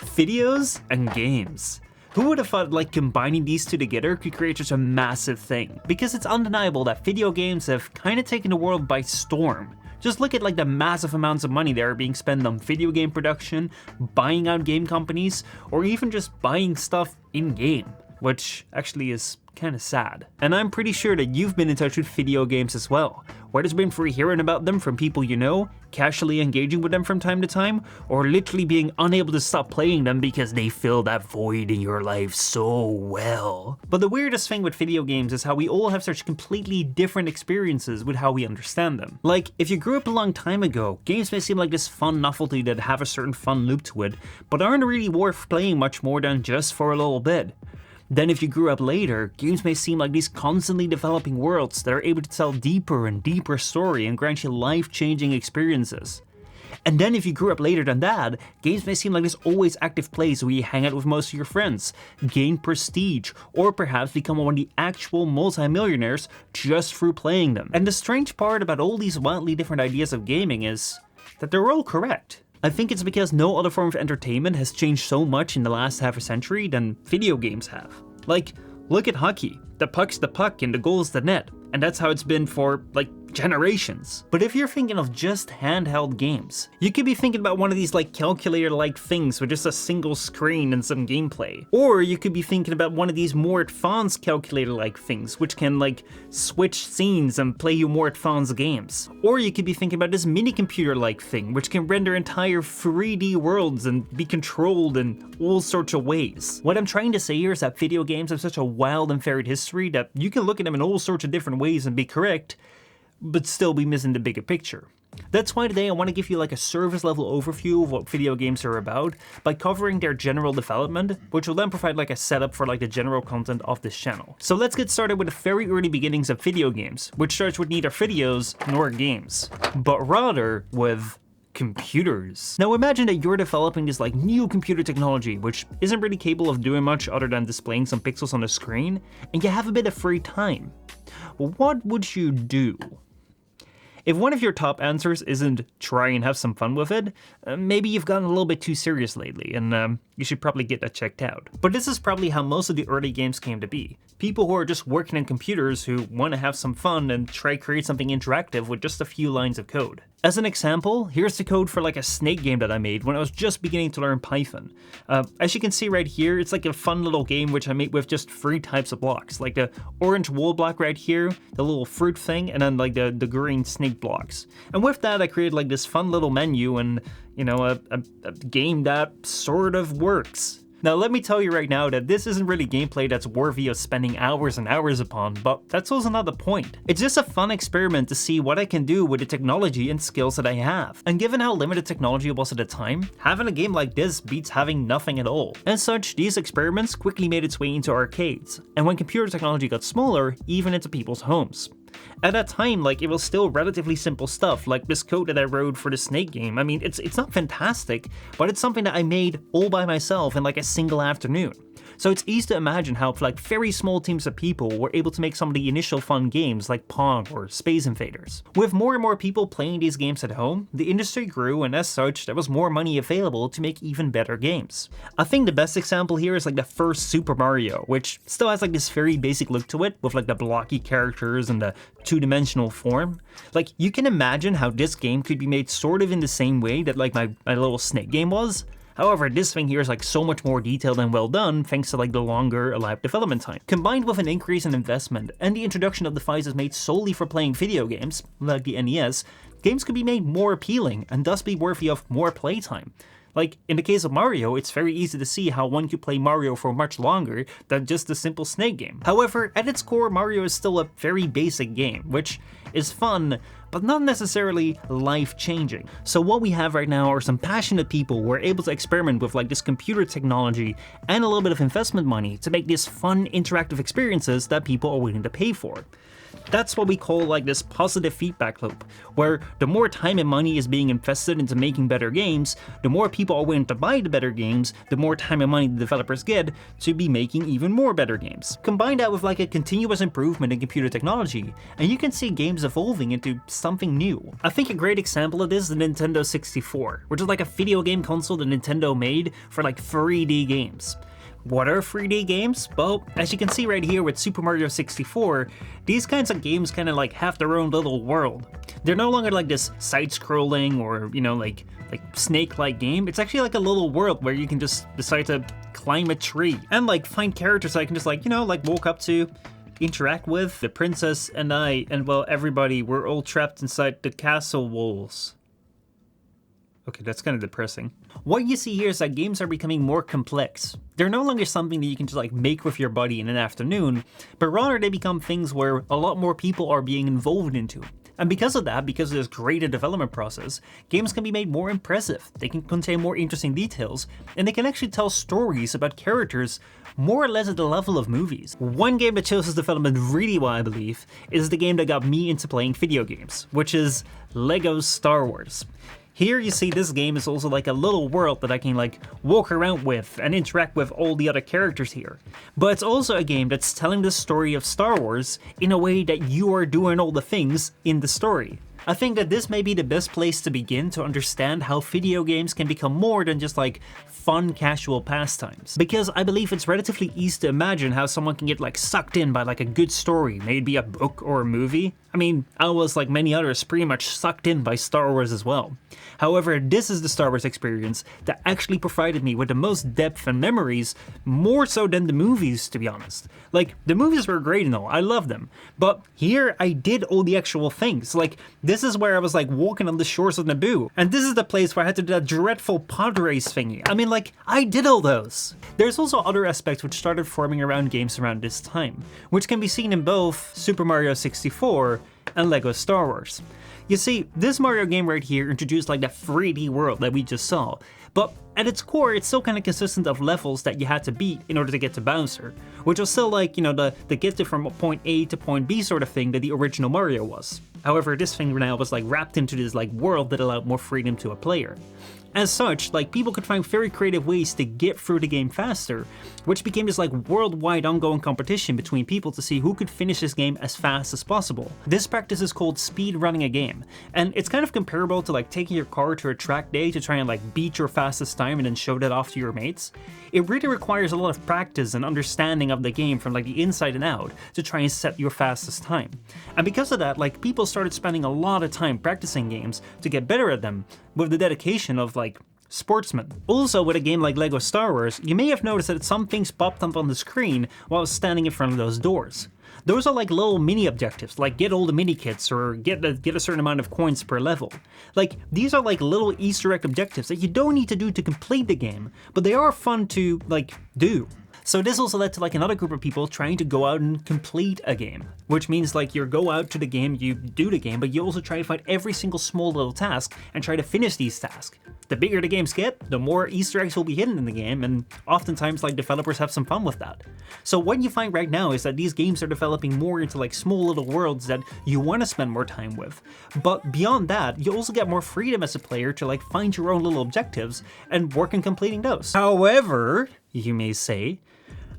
Videos and games. Who would have thought like combining these two together could create such a massive thing? Because it's undeniable that video games have kind of taken the world by storm. Just look at like the massive amounts of money that are being spent on video game production, buying out game companies, or even just buying stuff in-game, which actually is kind of sad. And I'm pretty sure that you've been in touch with video games as well, whether it's been through hearing about them from people you know, casually engaging with them from time to time, or literally being unable to stop playing them because they fill that void in your life so well. But the weirdest thing with video games is how we all have such completely different experiences with how we understand them. Like, if you grew up a long time ago, games may seem like this fun novelty that have a certain fun loop to it, but aren't really worth playing much more than just for a little bit. Then if you grew up later, games may seem like these constantly developing worlds that are able to tell deeper and deeper story and grant you life-changing experiences. And then if you grew up later than that, games may seem like this always active place where you hang out with most of your friends, gain prestige, or perhaps become one of the actual multi-millionaires just through playing them. And the strange part about all these wildly different ideas of gaming is that they're all correct. I think it's because no other form of entertainment has changed so much in the last half a century than video games have. Like, look at hockey. The puck's the puck and the goal's the net. And that's how it's been for, like, generations. But if you're thinking of just handheld games, you could be thinking about one of these like calculator-like things with just a single screen and some gameplay. Or you could be thinking about one of these more advanced calculator-like things, which can like switch scenes and play you more advanced games. Or you could be thinking about this mini computer-like thing, which can render entire 3D worlds and be controlled in all sorts of ways. What I'm trying to say here is that video games have such a wild and varied history that you can look at them in all sorts of different ways and be correct, but still be missing the bigger picture. That's why today I want to give you like a service level overview of what video games are about by covering their general development, which will then provide like a setup for like the general content of this channel. So let's get started with the very early beginnings of video games, which starts with neither videos nor games, but rather with computers. Now imagine that you're developing this like new computer technology, which isn't really capable of doing much other than displaying some pixels on the screen, and you have a bit of free time. What would you do? If one of your top answers isn't try and have some fun with it, maybe you've gotten a little bit too serious lately, and you should probably get that checked out. But this is probably how most of the early games came to be. People who are just working on computers who want to have some fun and try to create something interactive with just a few lines of code. As an example, here's the code for like a snake game that I made when I was just beginning to learn Python. As you can see right here, it's like a fun little game which I made with just 3 types of blocks, like the orange wall block right here, the little fruit thing, and then like the green snake blocks. And with that, I created like this fun little menu and, you know, a game that sort of works. Now let me tell you right now that this isn't really gameplay that's worthy of spending hours and hours upon, but that's also not the point. It's just a fun experiment to see what I can do with the technology and skills that I have. And given how limited technology was at the time, having a game like this beats having nothing at all. As such, these experiments quickly made its way into arcades, and when computer technology got smaller, even into people's homes. At that time, like, it was still relatively simple stuff, like this code that I wrote for the snake game. I mean, it's not fantastic, but it's something that I made all by myself in like a single afternoon. So it's easy to imagine how like very small teams of people were able to make some of the initial fun games like Pong or Space Invaders. With more and more people playing these games at home, the industry grew, and as such, there was more money available to make even better games. I think the best example here is like the first Super Mario, which still has like this very basic look to it with like the blocky characters and the two-dimensional form. Like, you can imagine how this game could be made sort of in the same way that like my little snake game was. However, this thing here is like so much more detailed and well done thanks to like the longer elapsed development time. Combined with an increase in investment and the introduction of devices made solely for playing video games, like the NES, games could be made more appealing and thus be worthy of more playtime. Like, in the case of Mario, it's very easy to see how one could play Mario for much longer than just a simple snake game. However, at its core, Mario is still a very basic game, which is fun, but not necessarily life-changing. So what we have right now are some passionate people who are able to experiment with like this computer technology and a little bit of investment money to make these fun interactive experiences that people are willing to pay for. That's what we call like this positive feedback loop, where the more time and money is being invested into making better games, the more people are willing to buy the better games, the more time and money the developers get to be making even more better games. Combine that with like a continuous improvement in computer technology, and you can see games evolving into something new. I think a great example of this is the Nintendo 64, which is like a video game console that Nintendo made for like 3D games. What are 3D games? Well, as you can see right here with Super Mario 64, these kinds of games kind of like have their own little world. They're no longer like this side-scrolling or, you know, like snake-like game. It's actually like a little world where you can just decide to climb a tree and like find characters I can just like, you know, like walk up to, interact with. The princess and I, and well, everybody, we're all trapped inside the castle walls. Okay, that's kind of depressing. What you see here is that games are becoming more complex. They're no longer something that you can just like make with your buddy in an afternoon, but rather they become things where a lot more people are being involved into. And because of that, because of this greater development process, games can be made more impressive, they can contain more interesting details, and they can actually tell stories about characters more or less at the level of movies. One game that shows this development really well, I believe, is the game that got me into playing video games, which is LEGO Star Wars. Here you see this game is also like a little world that I can like walk around with and interact with all the other characters here. But it's also a game that's telling the story of Star Wars in a way that you are doing all the things in the story. I think that this may be the best place to begin to understand how video games can become more than just like fun casual pastimes. Because I believe it's relatively easy to imagine how someone can get like sucked in by like a good story, maybe a book or a movie. I mean, I was like many others pretty much sucked in by Star Wars as well. However, this is the Star Wars experience that actually provided me with the most depth and memories, more so than the movies, to be honest. Like, the movies were great and all, I love them, but here I did all the actual things. Like, this is where I was like walking on the shores of Naboo, and this is the place where I had to do that dreadful pod race thingy. I mean, like, I did all those. There's also other aspects which started forming around games around this time, which can be seen in both Super Mario 64 and LEGO Star Wars. You see, this Mario game right here introduced like that 3D world that we just saw, but at its core it's still kind of consistent of levels that you had to beat in order to get to Bowser, which was still like, you know, the get to from point A to point B sort of thing that the original Mario was. However, this thing now was like wrapped into this like world that allowed more freedom to a player. As such, like people could find very creative ways to get through the game faster, which became this like worldwide ongoing competition between people to see who could finish this game as fast as possible. This practice is called speed running a game, and it's kind of comparable to like taking your car to a track day to try and like beat your fastest time and then show that off to your mates. It really requires a lot of practice and understanding of the game from like the inside and out to try and set your fastest time. And because of that, like people started spending a lot of time practicing games to get better at them with the dedication of like sportsmen. Also, with a game like LEGO Star Wars, you may have noticed that some things popped up on the screen while I was standing in front of those doors. Those are like little mini objectives, like get all the mini kits or get a certain amount of coins per level. Like, these are like little Easter egg objectives that you don't need to do to complete the game, but they are fun to like do. So this also led to like another group of people trying to go out and complete a game, which means like you go out to the game, you do the game, but you also try to find every single small little task and try to finish these tasks. The bigger the games get, the more Easter eggs will be hidden in the game, and oftentimes like developers have some fun with that. So what you find right now is that these games are developing more into like small little worlds that you want to spend more time with. But beyond that, you also get more freedom as a player to like find your own little objectives and work on completing those. However, you may say,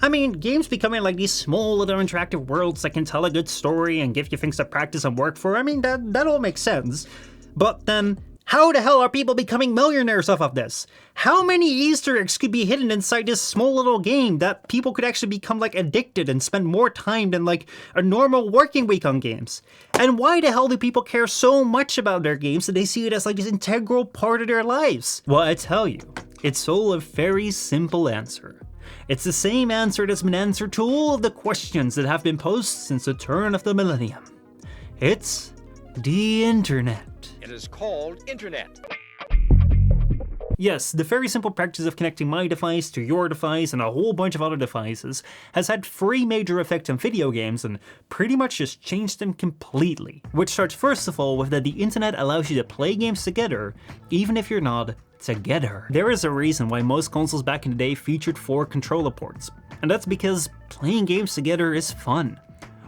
I mean, games becoming like these small little interactive worlds that can tell a good story and give you things to practice and work for, I mean, that all makes sense. But then, how the hell are people becoming millionaires off of this? How many Easter eggs could be hidden inside this small little game that people could actually become like addicted and spend more time than like a normal working week on games? And why the hell do people care so much about their games that they see it as like this integral part of their lives? Well, I tell you, it's all a very simple answer. It's the same answer that's been answered to all of the questions that have been posed since the turn of the millennium. It's the internet. It is called internet. Yes, the very simple practice of connecting my device to your device and a whole bunch of other devices has had 3 major effects on video games and pretty much just changed them completely. Which starts first of all with that the internet allows you to play games together, even if you're not together. There is a reason why most consoles back in the day featured 4 controller ports, and that's because playing games together is fun.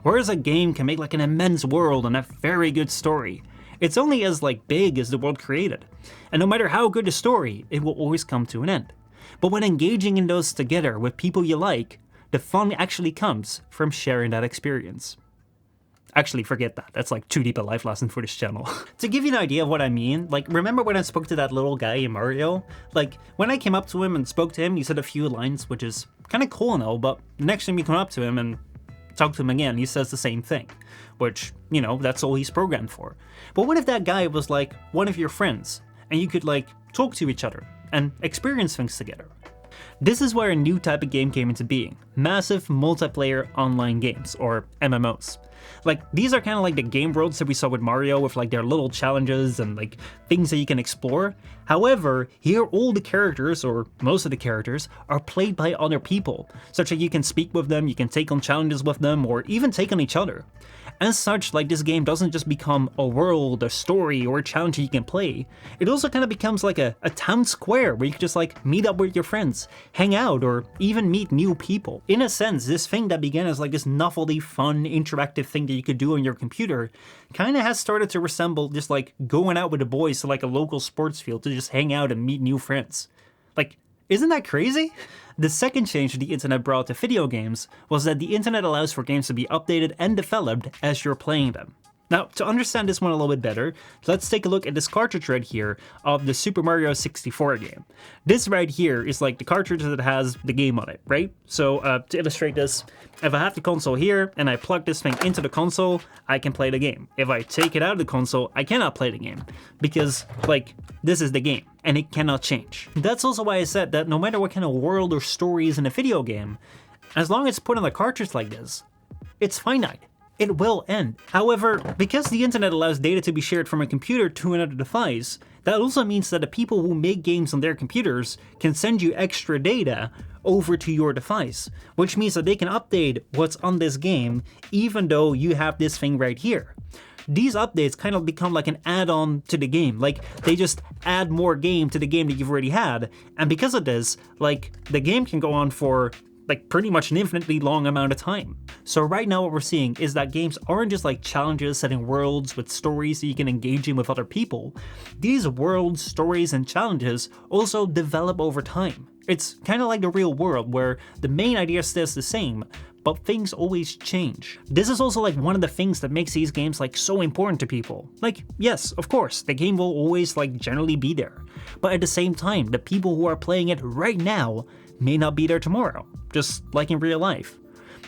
Whereas a game can make like an immense world and a very good story. It's only as like big as the world created. And no matter how good the story, it will always come to an end. But when engaging in those together with people you like, the fun actually comes from sharing that experience. Actually, forget that. That's like too deep a life lesson for this channel. To give you an idea of what I mean, like, remember when I spoke to that little guy in Mario? Like, when I came up to him and spoke to him, he said a few lines, which is kind of cool and all, but the next time you come up to him and talk to him again, he says the same thing. Which, you know, that's all he's programmed for. But what if that guy was like one of your friends, and you could like talk to each other and experience things together? This is where a new type of game came into being, massive multiplayer online games, or MMOs. Like, these are kind of like the game worlds that we saw with Mario with like their little challenges and like things that you can explore. However, here all the characters, or most of the characters, are played by other people, such that you can speak with them, you can take on challenges with them, or even take on each other. As such, like, this game doesn't just become a world, a story, or a challenge you can play. It also kind of becomes like a town square where you can just like meet up with your friends, hang out, or even meet new people. In a sense, this thing that began as like this novelty, fun, interactive thing that you could do on your computer kind of has started to resemble just like going out with the boys to like a local sports field to just hang out and meet new friends. Like, isn't that crazy? The second change the internet brought to video games was that the internet allows for games to be updated and developed as you're playing them. Now, to understand this one a little bit better, let's take a look at this cartridge right here of the Super Mario 64 game. This right here is like the cartridge that has the game on it, right? So to illustrate this, if I have the console here and I plug this thing into the console, I can play the game. If I take it out of the console, I cannot play the game because, like, this is the game and it cannot change. That's also why I said that no matter what kind of world or story is in a video game, as long as it's put on a cartridge like this, it's finite. It will end. However, because the internet allows data to be shared from a computer to another device, that also means that the people who make games on their computers can send you extra data over to your device, which means that they can update what's on this game even though you have this thing right here. These updates kind of become like an add-on to the game, like they just add more game to the game that you've already had, and because of this, like, the game can go on for like pretty much an infinitely long amount of time. So right now what we're seeing is that games aren't just like challenges set in worlds with stories that you can engage in with other people. These worlds, stories, and challenges also develop over time. It's kind of like the real world where the main idea stays the same, but things always change. This is also like one of the things that makes these games like so important to people. Like, yes, of course, the game will always like generally be there, but at the same time, the people who are playing it right now may not be there tomorrow, just like in real life.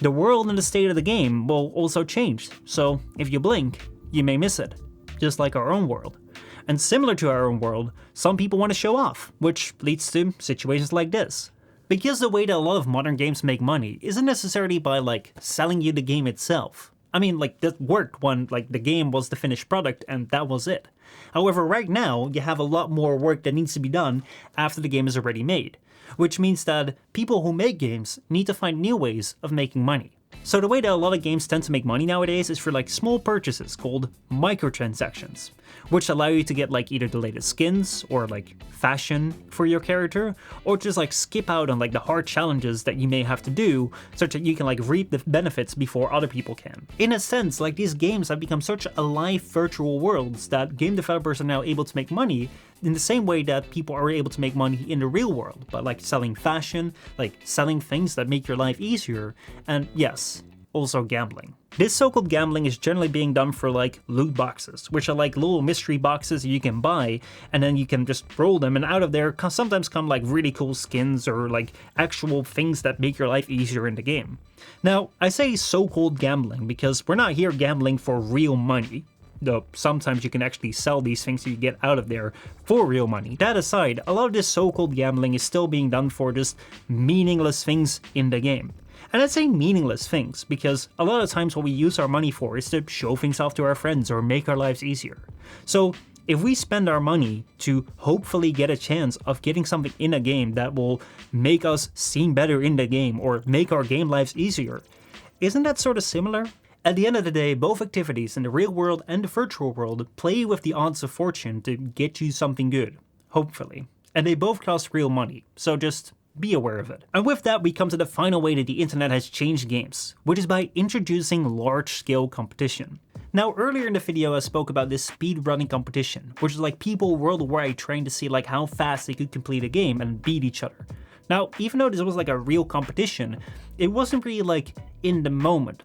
The world and the state of the game will also change, so if you blink, you may miss it, just like our own world. And similar to our own world, some people want to show off, which leads to situations like this. Because the way that a lot of modern games make money isn't necessarily by like selling you the game itself. I mean, like, that worked when like the game was the finished product and that was it. However, right now, you have a lot more work that needs to be done after the game is already made, which means that people who make games need to find new ways of making money. So the way that a lot of games tend to make money nowadays is for like small purchases called microtransactions, which allow you to get like either the latest skins or like fashion for your character, or just like skip out on like the hard challenges that you may have to do such that you can like reap the benefits before other people can. In a sense, like, these games have become such alive virtual worlds that game developers are now able to make money in the same way that people are able to make money in the real world, by like selling fashion, like selling things that make your life easier, and yes, also gambling. This so-called gambling is generally being done for like loot boxes, which are like little mystery boxes that you can buy, and then you can just roll them, and out of there sometimes come like really cool skins or like actual things that make your life easier in the game. Now, I say so-called gambling because we're not here gambling for real money, though sometimes you can actually sell these things that you get out of there for real money. That aside, a lot of this so-called gambling is still being done for just meaningless things in the game. And I'd say meaningless things because a lot of times what we use our money for is to show things off to our friends or make our lives easier. So if we spend our money to hopefully get a chance of getting something in a game that will make us seem better in the game or make our game lives easier, isn't that sort of similar? At the end of the day, both activities in the real world and the virtual world play with the odds of fortune to get you something good, hopefully. And they both cost real money, so just be aware of it. And with that, we come to the final way that the internet has changed games, which is by introducing large-scale competition. Now, earlier in the video, I spoke about this speedrunning competition, which is like people worldwide trying to see like how fast they could complete a game and beat each other. Now, even though this was like a real competition, it wasn't really like in the moment.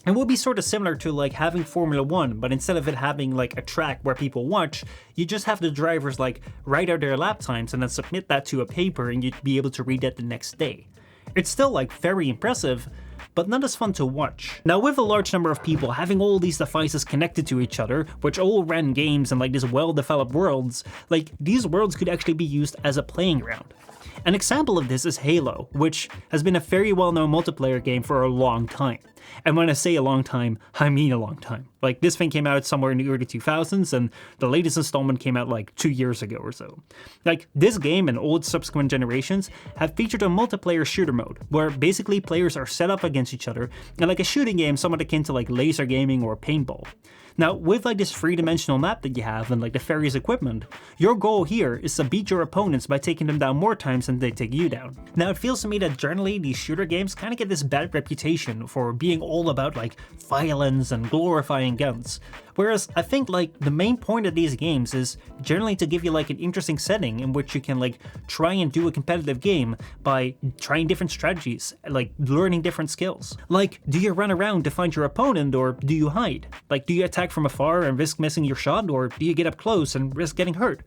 It would be sort of similar to like having Formula 1, but instead of it having like a track where people watch, you just have the drivers like write out their lap times and then submit that to a paper and you'd be able to read that the next day. It's still like very impressive, but not as fun to watch. Now, with a large number of people having all these devices connected to each other, which all ran games and like these well-developed worlds, like these worlds could actually be used as a playing ground. An example of this is Halo, which has been a very well-known multiplayer game for a long time. And when I say a long time, I mean a long time. Like, this thing came out somewhere in the early 2000s, and the latest installment came out like 2 years ago or so. Like, this game and all its subsequent generations have featured a multiplayer shooter mode, where basically players are set up against each other, and like a shooting game somewhat akin to like laser gaming or paintball. Now, with like this three-dimensional map that you have and like the various equipment, your goal here is to beat your opponents by taking them down more times than they take you down. Now, it feels to me that generally these shooter games kind of get this bad reputation for being all about like violence and glorifying guns. Whereas I think like the main point of these games is generally to give you like an interesting setting in which you can like try and do a competitive game by trying different strategies, like learning different skills. Like, do you run around to find your opponent or do you hide? Like, do you attack from afar and risk missing your shot, or do you get up close and risk getting hurt?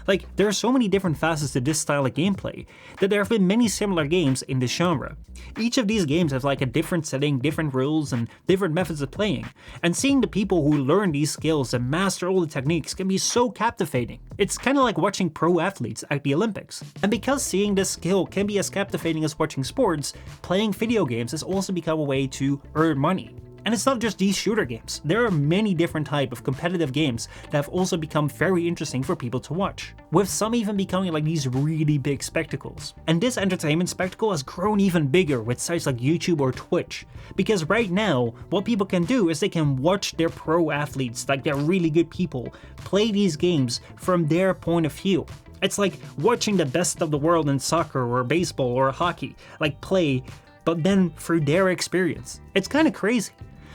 Like, there are so many different facets to this style of gameplay that there have been many similar games in this genre. Each of these games has like a different setting, different rules, and different methods of playing, and seeing the people who learn these skills and master all the techniques can be so captivating. It's kind of like watching pro athletes at the Olympics. And because seeing this skill can be as captivating as watching sports, playing video games has also become a way to earn money. And it's not just these shooter games. There are many different types of competitive games that have also become very interesting for people to watch, with some even becoming like these really big spectacles. And this entertainment spectacle has grown even bigger with sites like YouTube or Twitch, because right now, what people can do is they can watch their pro athletes, like they're really good people, play these games from their point of view. It's like watching the best of the world in soccer or baseball or hockey, like play, but then through their experience. It's kind of crazy.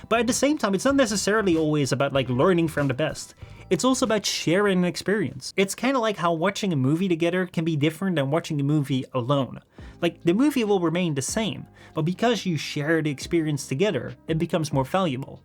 But at the same time, it's not necessarily always about like learning from the best. It's also about sharing an experience. It's kind of like how watching a movie together can be different than watching a movie alone. Like, the movie will remain the same, but because you share the experience together, it becomes more valuable.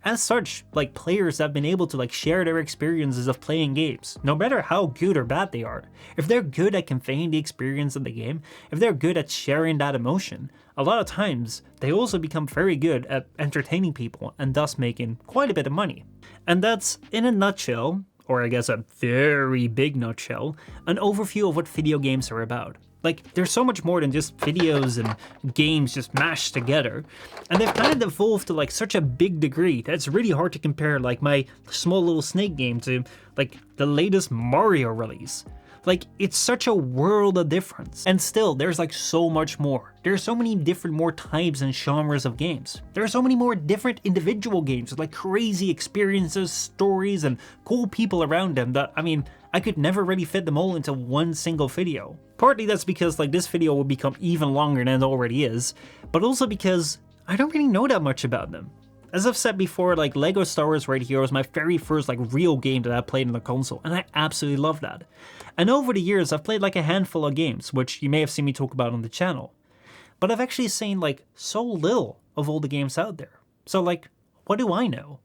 As such, like, players have been able to like share their experiences of playing games, no matter how good or bad they are. If they're good at conveying the experience of the game, if they're good at sharing that emotion, a lot of times they also become very good at entertaining people and thus making quite a bit of money. And that's, in a nutshell, or I guess a very big nutshell, an overview of what video games are about. Like, there's so much more than just videos and games just mashed together. And they've kind of evolved to like such a big degree that it's really hard to compare like my small little snake game to like the latest Mario release. Like, it's such a world of difference. And still, there's like so much more. There's so many different more types and genres of games. There are so many more different individual games with like crazy experiences, stories, and cool people around them that, I mean, I could never really fit them all into one single video. Partly that's because like this video will become even longer than it already is, but also because I don't really know that much about them. As I've said before, like LEGO Star Wars Red Hero was my very first like real game that I played on the console, and I absolutely love that. And over the years, I've played like a handful of games, which you may have seen me talk about on the channel. But I've actually seen like so little of all the games out there. So like, what do I know?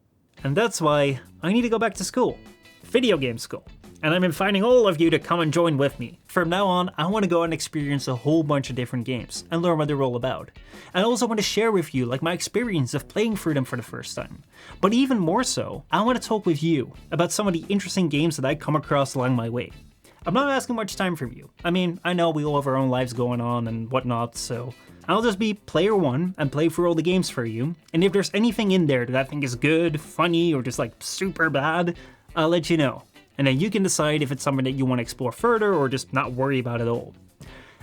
And that's why I need to go back to school. Video game school. And I'm inviting all of you to come and join with me. From now on, I want to go and experience a whole bunch of different games and learn what they're all about. And I also want to share with you like my experience of playing through them for the first time. But even more so, I want to talk with you about some of the interesting games that I come across along my way. I'm not asking much time from you. I mean, I know we all have our own lives going on and whatnot, so I'll just be player one and play through all the games for you. And if there's anything in there that I think is good, funny, or just like super bad, I'll let you know. And then you can decide if it's something that you want to explore further or just not worry about at all.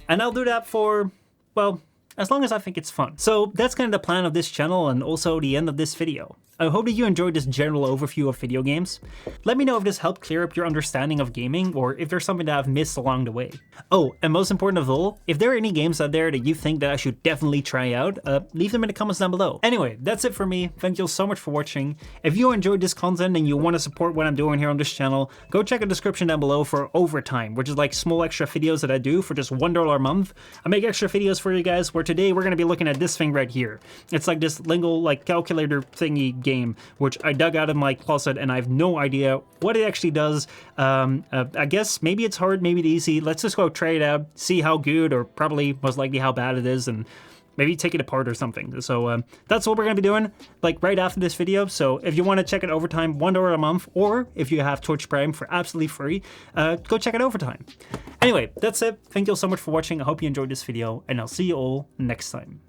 And I'll do that for, well, as long as I think it's fun. So that's kind of the plan of this channel and also the end of this video. I hope that you enjoyed this general overview of video games. Let me know if this helped clear up your understanding of gaming, or if there's something that I've missed along the way. Oh, and most important of all, if there are any games out there that you think that I should definitely try out, leave them in the comments down below. Anyway, that's it for me. Thank you so much for watching. If you enjoyed this content and you want to support what I'm doing here on this channel, go check the description down below for Overtime, which is like small extra videos that I do for just $1 a month. I make extra videos for you guys, where today we're going to be looking at this thing right here. It's like this Lingo like calculator thingy game, which I dug out of my closet and I have no idea what it actually does. I guess maybe it's hard, maybe it's easy. Let's just go try it out, see how good, or probably most likely how bad it is, and maybe take it apart or something. So that's what we're gonna be doing, like right after this video. So if you want to check it Overtime, $1 a month, or if you have Twitch Prime for absolutely free, go check it Overtime. Anyway, that's it. Thank you all so much for watching. I hope you enjoyed this video, and I'll see you all next time.